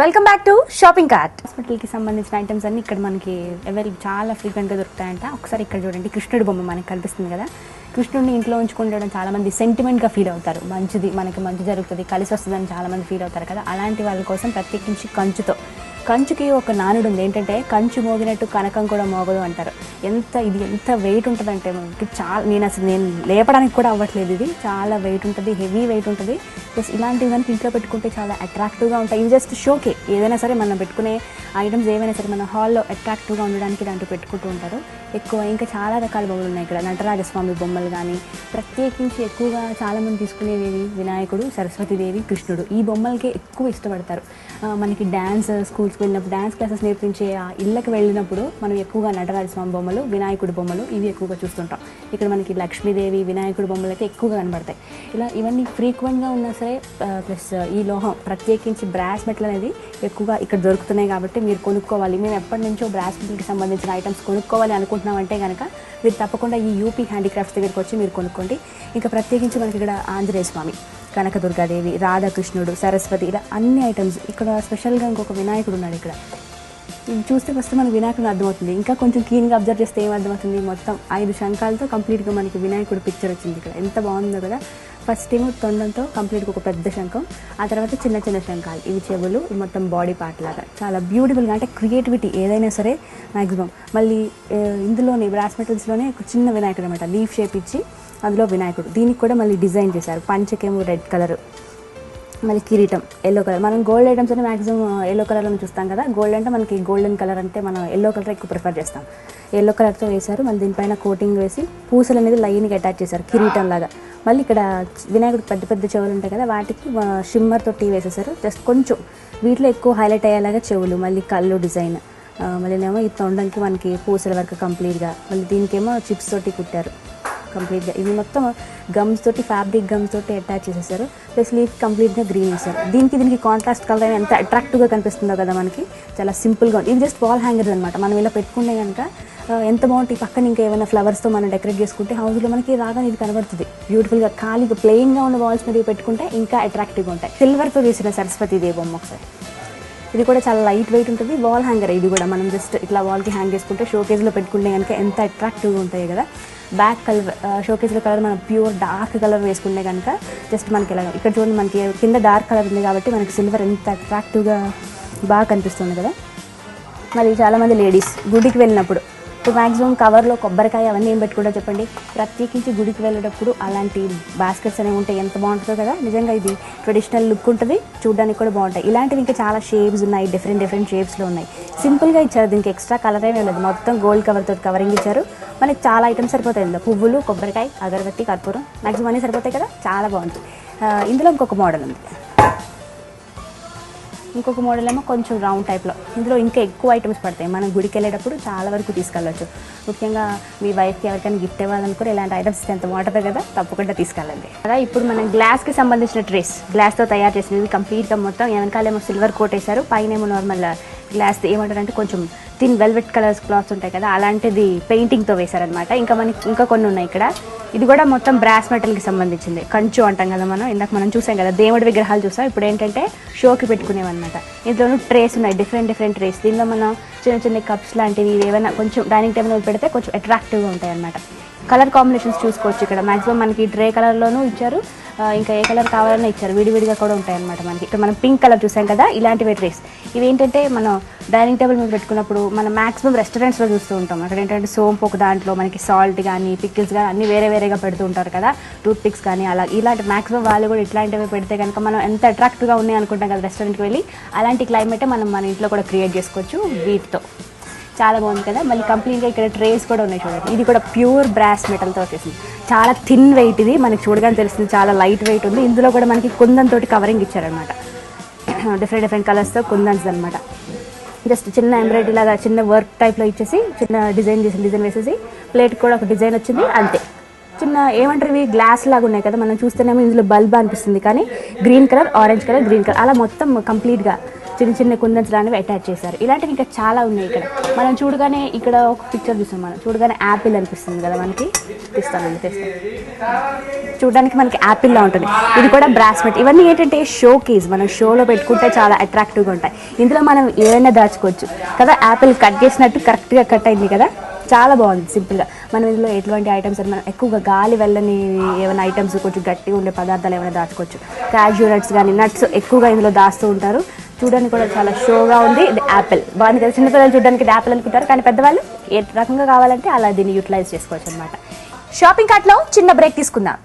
Welcome back to shopping cart. హాస్పిటల్కి సంబంధించిన items అన్ని ఇక్కడ మనకి చాలా ఫ్రీక్వెంట్గా దొరుకుతాయంట. ఒకసారి ఇక్కడ చూడండి, కృష్ణుడి బొమ్మ మనకి కనిపిస్తుంది కదా. కృష్ణుడిని ఇంట్లో ఉంచుకుంటడం చాలామంది సెంటిమెంట్గా ఫీల్ అవుతారు. మంచిది, మనకి మంచి జరుగుతుంది, కలిసి వస్తుందని చాలామంది ఫీల్ అవుతారు కదా. అలాంటి వాళ్ళ కోసం ప్రత్యేకించి కంచుకి ఒక నానుడు ఉంది. ఏంటంటే కంచు మోగినట్టు కనకం కూడా మోగదు అంటారు. ఎంత వెయిట్ ఉంటుందంటే మనకి నేను లేపడానికి కూడా అవ్వట్లేదు. ఇది చాలా వెయిట్ ఉంటుంది, హెవీ వెయిట్ ఉంటుంది. ప్లస్ ఇలాంటివి కనుక ఇంట్లో పెట్టుకుంటే చాలా అట్రాక్టివ్గా ఉంటాయి. ఇవి జస్ట్ షోకే, ఏదైనా సరే మనం పెట్టుకునే ఐటమ్స్ ఏవైనా సరే మన హాల్లో అట్రాక్టివ్గా ఉండడానికి ఇలాంటివి పెట్టుకుంటూ ఉంటారు. ఇంకా చాలా రకాల బొమ్మలు ఉన్నాయి ఇక్కడ. నటరాజస్వామి బొమ్మలు కానీ, ప్రత్యేకించి ఎక్కువగా చాలామంది తీసుకునేవి వినాయకుడు, సరస్వతీదేవి, కృష్ణుడు. ఈ బొమ్మలకే ఎక్కువ ఇష్టపడతారు. మనకి డ్యాన్స్ స్కూల్స్కి వెళ్ళినప్పుడు, డ్యాన్స్ క్లాసెస్ నేర్పించే ఆ ఇళ్ళకి వెళ్ళినప్పుడు మనం ఎక్కువగా నటరాజస్వామి బొమ్మలు, వినాయకుడి బొమ్మలు ఇవి ఎక్కువగా చూస్తుంటాం. ఇక్కడ మనకి లక్ష్మీదేవి, వినాయకుడి బొమ్మలు అయితే ఎక్కువగా కనబడతాయి. ఇవన్నీ ఫ్రీక్వెంట్గా ఉన్నా సరే, ప్లస్ ఈ లోహం ప్రత్యేకించి బ్రాస్ మెటల్ అనేది ఎక్కువగా ఇక్కడ దొరుకుతున్నాయి కాబట్టి మీరు కొనుక్కోవాలి. మేము ఎప్పటి నుంచో బ్రాస్ మెటల్కి సంబంధించిన ఐటమ్స్ కొనుక్కోవాలి అనుకుంటున్నామంటే కనుక మీరు తప్పకుండా ఈ యూపీ హ్యాండీక్రాఫ్ట్స్ దగ్గరికి వచ్చి మీరు కొనుక్కోండి. ఇంకా ప్రత్యేకించి మనకి ఇక్కడ ఆంజనేయ స్వామి, కనకదుర్గాదేవి, రాధాకృష్ణుడు, సరస్వతి, ఇలా అన్ని ఐటమ్స్. ఇక్కడ స్పెషల్గా ఇంకొక వినాయకుడు ఉన్నాడు. ఇక్కడ చూస్తే ఫస్ట్ మనకి వినాయకుడు అర్థమవుతుంది. ఇంకా కొంచెం క్లీన్గా అబ్జర్వ్ చేస్తే ఏం అర్థమవుతుంది, మొత్తం 5 శంఖాలతో కంప్లీట్గా మనకి వినాయకుడు పిక్చర్ వచ్చింది ఇక్కడ. ఎంత బాగుందో కదా. ఫస్ట్ ఏమో తొండంతో కంప్లీట్గా ఒక పెద్ద శంఖం, ఆ తర్వాత చిన్న చిన్న శంఖాలు, ఇవి చెవులు, మొత్తం బాడీ పార్ట్ లాగా చాలా బ్యూటిఫుల్గా. అంటే క్రియేటివిటీ ఏదైనా సరే మ్యాక్సిమం. మళ్ళీ ఇందులోనే బ్రాస్ మెటల్స్లోనే ఒక చిన్న వినాయకుడు అనమాట, లీఫ్ షేప్ ఇచ్చి అందులో వినాయకుడు. దీనికి కూడా మళ్ళీ డిజైన్ చేశారు. పంచకేమో రెడ్ కలర్, మళ్ళీ కిరీటం ఎల్లో కలర్. మనం గోల్డ్ ఐటమ్స్ అంటే మ్యాక్సిమం ఎల్లో కలర్లో చూస్తాం కదా. గోల్డ్ అంటే మనకి గోల్డెన్ కలర్ అంటే మనం ఎల్లో కలర్ ఎక్కువ ప్రిఫర్ చేస్తాం. ఎల్లో కలర్తో వేశారు. మళ్ళీ దీనిపైన కోటింగ్ వేసి పూసలు అనేది లైన్గా అటాచ్ చేశారు కిరీటం లాగా. మళ్ళీ ఇక్కడ వినాయకుడు పెద్ద పెద్ద చెవులు ఉంటాయి కదా, వాటికి షిమ్మర్ తోటి వేసేసారు. జస్ట్ కొంచెం వీటిలో ఎక్కువ హైలైట్ అయ్యేలాగా చెవులు, మళ్ళీ కళ్ళు డిజైన్, మళ్ళీనేమో ఈ తొండంకి మనకి పూసల వర్క్ కంప్లీట్గా. మళ్ళీ దీనికేమో చిప్స్ తోటి కుట్టారు కంప్లీట్గా. ఇది మొత్తం గమ్స్ తోటి, ఫ్యాబ్రిక్ గమ్స్ తోటి అటాచ్ చేసేసారు. ప్లస్ లీఫ్ కంప్లీట్గా గ్రీన్ వేసారు. దీనికి కాంట్రాస్ట్ కలర్ అయినా ఎంత అట్రాక్టివ్గా కనిపిస్తుందో కదా మనకి. చాలా సింపుల్గా ఉంది. ఇది జస్ట్ వాల్ హ్యాంగర్స్ అనమాట. మనం ఇలా పెట్టుకుంటే కనుక ఎంత బాగుంటుంది. పక్కన ఇంకా ఏమైనా ఫ్లవర్స్తో మనం డెకరేట్ చేసుకుంటే హౌస్లో మనకి రాగానే ఇది కనబడుతుంది బ్యూటిఫుల్గా. ఖాళీగా ప్లెయిన్గా ఉన్న వాల్స్ మీద పెట్టుకుంటే ఇంకా అట్రాక్టివ్గా ఉంటాయి. సిల్వర్తో వేసిన సరస్వతీదేవి బొమ్మ ఒకసారి. ఇది కూడా చాలా లైట్ వెయిట్ ఉంటుంది. వాల్ హ్యాంగర్ ఇది కూడా. మనం జస్ట్ ఇట్లా వాల్కి హ్యాంగ్ చేసుకుంటే షోకేజ్లో పెట్టుకుంటే కనుక ఎంత అట్రాక్టివ్గా ఉంటాయి కదా. బ్యాక్ కలర్, షోకేజ్లో కలర్ మనం ప్యూర్ డార్క్ కలర్ వేసుకుంటే కనుక జస్ట్ మనకి ఇలా ఇక్కడ చూడండి, మనకి కింద డార్క్ కలర్ ఉంది కాబట్టి మనకి సిల్వర్ ఎంత అట్రాక్టివ్గా బాగా కనిపిస్తుంది కదా. మరి చాలామంది లేడీస్ గుడికి వెళ్ళినప్పుడు మ్యాక్సిమం కవర్లో కొబ్బరికాయ అవన్నీ ఏం పెట్టుకుంటా చెప్పండి. ప్రత్యేకించి గుడికి వెళ్ళేటప్పుడు అలాంటి బాస్కెట్స్ అనేవి ఉంటాయి. ఎంత బాగుంటుందో కదా. నిజంగా ఇది ట్రెడిషనల్ లుక్ ఉంటుంది, చూడడానికి కూడా బాగుంటాయి. ఇలాంటివి ఇంకా చాలా షేప్స్ ఉన్నాయి, డిఫరెంట్ షేప్స్లో ఉన్నాయి. సింపుల్గా ఇచ్చారు, దీనికి ఎక్స్ట్రా కలర్ ఏమీ లేదు. మొత్తం గోల్డ్ కవర్తో కవరింగ్ ఇచ్చారు. మనకి చాలా ఐటమ్స్ సరిపోతాయి ఇందులో. పువ్వులు, కొబ్బరికాయ, అగరబత్తి, కర్పూరం, మ్యాక్సిమం అన్నీ సరిపోతాయి కదా. చాలా బాగుంటుంది. ఇందులో ఇంకొక మోడల్ ఉంది. ఇంకొక మోడల్ ఏమో కొంచెం రౌండ్ టైప్లో. ఇందులో ఇంకా ఎక్కువ ఐటమ్స్ పడతాయి. మనం గుడికి వెళ్ళేటప్పుడు చాలా వరకు తీసుకెళ్ళవచ్చు. ముఖ్యంగా మీ వైఫ్కి ఎవరికైనా గిఫ్ట్ ఇవ్వాలనుకుని ఇలాంటి ఐటమ్స్ ఎంత బాగుంటుంది కదా, తప్పకుండా తీసుకెళ్ళండి. అలా ఇప్పుడు మనం గ్లాస్కి సంబంధించిన ట్రేస్, గ్లాస్తో తయారు చేసినవి కంప్లీట్గా మొత్తం. వెనకాలేమో సిల్వర్ కోట్ వేశారు, పైన ఏమో నార్మల్ గ్లాస్ ఏమంటారంటే కొంచెం థిన్ వెల్వెట్ కలర్స్ క్లాత్స్ ఉంటాయి కదా, అలాంటిది పెయింటింగ్తో వేశారనమాట. ఇంకా కొన్ని ఉన్నాయి ఇక్కడ. ఇది కూడా మొత్తం బ్రాస్ మెటల్కి సంబంధించింది. కంచు అంటాం కదా మనం, ఇందాక మనం చూసాం కదా దేవుడి విగ్రహాలు చూసాం. ఇప్పుడు ఏంటంటే షోకి పెట్టుకునేవన్నమాట. ఇందులోనూ ట్రేస్ ఉన్నాయి, డిఫరెంట్ ట్రేస్. దీనిలో మనం చిన్న కప్స్ లాంటివి ఏమైనా కొంచెం డైనింగ్ టేబుల్ పెడితే కొంచెం అట్రాక్టివ్గా ఉంటాయి అన్నమాట. కలర్ కాంబినేషన్స్ చూసుకోవచ్చు ఇక్కడ. మ్యాక్సిమం మనకి ట్రే కలర్లోనూ ఇచ్చారు, ఇంకా ఏ కలర్ కావాలన్నా ఇచ్చారు. విడివిడిగా కూడా ఉంటాయి అన్నమాట మనకి. ఇక్కడ మనం పింక్ కలర్ చూసాం కదా, ఇలాంటివి ట్రేస్. ఇవి ఏంటంటే మనం డైనింగ్ టేబుల్ మీద పెట్టుకున్నప్పుడు మనం మ్యాక్సిమం రెస్టారెంట్స్లో చూస్తూ ఉంటాం. అక్కడ ఏంటంటే సోంపు ఒక దాంట్లో మనకి సాల్ట్ కానీ, పికిల్స్ కానీ అన్నీ వేరేగా పెడుతూ ఉంటారు కదా, టూత్ పిక్స్ కానీ. అలా ఇలాంటి మ్యాక్సిమం వాళ్ళు కూడా ఇట్లాంటివి పెడితే కనుక మనం ఎంత అట్రాక్టివ్గా ఉన్నాయి అనుకుంటాం కదా రెస్టారెంట్కి వెళ్ళి. అలాంటి క్లైమేటే మనం మన ఇంట్లో కూడా క్రియేట్ చేసుకోవచ్చు వీటితో. చాలా బాగుంది కదా. మళ్ళీ కంప్లీట్గా ఇక్కడ ట్రేస్ కూడా ఉన్నాయి చూడండి. ఇది కూడా ప్యూర్ బ్రాస్ మెటల్తో వచ్చేసింది. చాలా థిన్ వెయిట్ ఇది, మనకి చూడగానే తెలుస్తుంది. చాలా లైట్ వెయిట్ ఉంది. ఇందులో కూడా మనకి కుందన్ తోటి కవరింగ్ ఇచ్చారనమాట. డిఫరెంట్ కలర్స్తో కుందన్స్ అనమాట. జస్ట్ చిన్న ఎంబ్రాయిడరీ లాగా చిన్న వర్క్ టైప్లో ఇచ్చేసి చిన్న డిజైన్ వేసేసి ప్లేట్ కూడా ఒక డిజైన్ వచ్చింది అంతే. చిన్న ఏమంటారు ఇవి గ్లాస్ లాగా ఉన్నాయి కదా, మనం చూస్తేనేమో ఇందులో బల్బ్ అనిపిస్తుంది కానీ green colour, orange colour, green colour అలా మొత్తం కంప్లీట్గా చిన్న చిన్న కుందన్స్ లాంటివి అటాచ్ చేశారు. ఇలాంటివి ఇంకా చాలా ఉన్నాయి ఇక్కడ. మనం చూడగానే ఇక్కడ ఒక పిక్చర్ చూస్తాం, మనం చూడగానే యాపిల్ అనిపిస్తుంది కదా మనకి. తెస్తాం చూడడానికి మనకి యాపిల్లా ఉంటుంది. ఇది కూడా బ్రాస్లెట్. ఇవన్నీ ఏంటంటే షో కేస్, మనం షోలో పెట్టుకుంటే చాలా అట్రాక్టివ్గా ఉంటాయి. ఇందులో మనం ఏమైనా దాచుకోవచ్చు కదా. యాపిల్ కట్ చేసినట్టు కరెక్ట్గా కట్ అయింది కదా, చాలా బాగుంది సింపుల్గా. మనం ఇందులో ఎటువంటి ఐటమ్స్ అని మనం ఎక్కువగా గాలి వెళ్ళని ఏమైనా ఐటమ్స్, కొంచెం గట్టిగా ఉండే పదార్థాలు ఏమైనా దాచుకోవచ్చు. క్యాష్యూ నట్స్ కానీ నట్స్ ఎక్కువగా ఇందులో దాస్తూ ఉంటారు. చూడడానికి కూడా చాలా షోగా ఉంది. ఇది యాపిల్ బాగుంది కదా. చిన్నపిల్లలు చూడడానికి ఇది యాపిల్ అనుకుంటారు, కానీ పెద్దవాళ్ళు ఏ రకంగా కావాలంటే అలా దీన్ని యూటిలైజ్ చేసుకోవచ్చు అనమాట. షాపింగ్ కార్ట్లో చిన్న బ్రేక్ తీసుకుందాం.